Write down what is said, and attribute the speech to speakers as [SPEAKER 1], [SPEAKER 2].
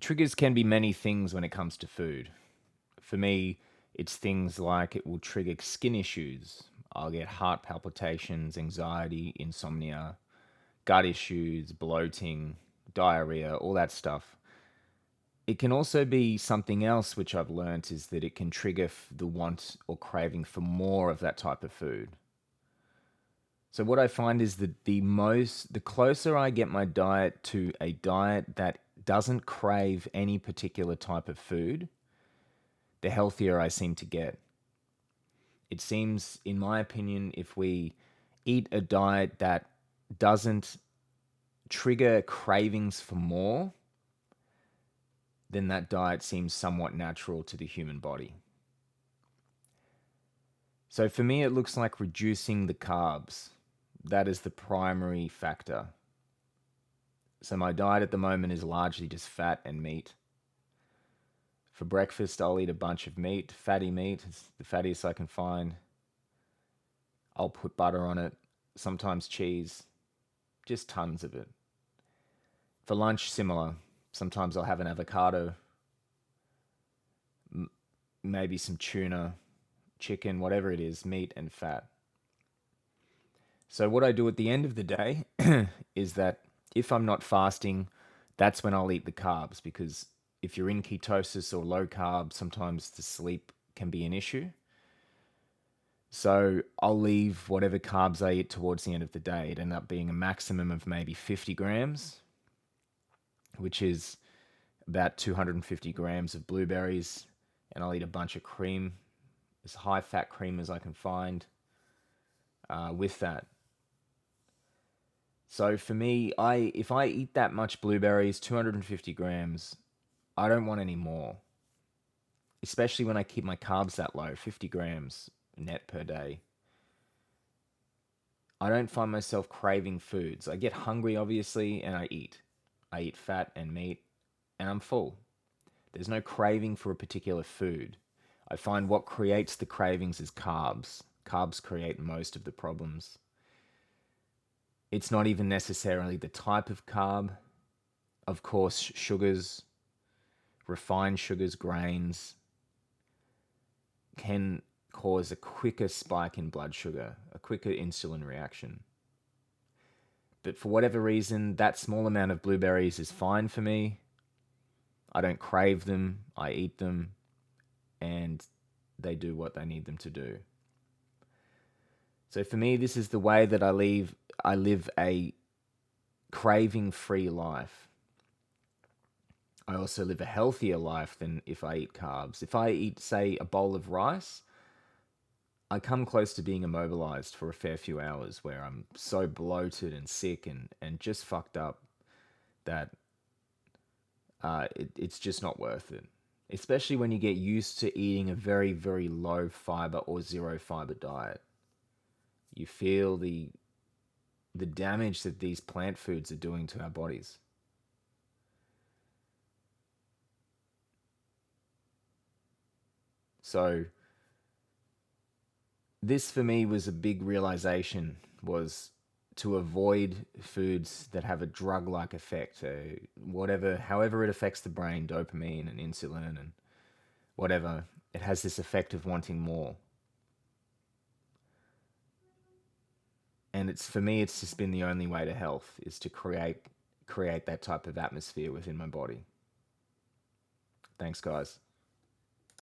[SPEAKER 1] Triggers can be many things when it comes to food. For me, it's things like it will trigger skin issues. I'll get heart palpitations, anxiety, insomnia, gut issues, bloating, diarrhea, all that stuff. It can also be something else which I've learnt is that it can trigger the want or craving for more of that type of food. So what I find is that the closer I get my diet to a diet that doesn't crave any particular type of food, the healthier I seem to get. It seems, in my opinion, if we eat a diet that doesn't trigger cravings for more, then that diet seems somewhat natural to the human body. So for me, it looks like reducing the carbs. That is the primary factor. So my diet at the moment is largely just fat and meat. For breakfast, I'll eat a bunch of meat, fatty meat. It's the fattiest I can find. I'll put butter on it, sometimes cheese, just tons of it. For lunch, similar. Sometimes I'll have an avocado, maybe some tuna, chicken, whatever it is, meat and fat. So, what I do at the end of the day is that if I'm not fasting, that's when I'll eat the carbs because if you're in ketosis or low carb, sometimes the sleep can be an issue. So I'll leave whatever carbs I eat towards the end of the day. It end up being a maximum of maybe 50 grams, which is about 250 grams of blueberries. And I'll eat a bunch of cream, as high fat cream as I can find with that. So for me, if I eat that much blueberries, 250 grams, I don't want any more. Especially when I keep my carbs that low, 50 grams net per day. I don't find myself craving foods. I get hungry, obviously, and I eat. I eat fat and meat, and I'm full. There's no craving for a particular food. I find what creates the cravings is carbs. Carbs create most of the problems. It's not even necessarily the type of carb. Of course, sugars, refined sugars, grains can cause a quicker spike in blood sugar, a quicker insulin reaction. But for whatever reason, that small amount of blueberries is fine for me. I don't crave them, I eat them, and they do what they need them to do. So for me, this is the way that I live a craving-free life. I also live a healthier life than if I eat carbs. If I eat, say, a bowl of rice, I come close to being immobilized for a fair few hours where I'm so bloated and sick and just fucked up that it's just not worth it. Especially when you get used to eating a very, very low fiber or zero fiber diet. You feel the damage that these plant foods are doing to our bodies. So this for me was a big realization was to avoid foods that have a drug-like effect, however it affects the brain, dopamine and insulin and whatever, it has this effect of wanting more. And it's for me, it's just been the only way to health is to create that type of atmosphere within my body. Thanks, guys.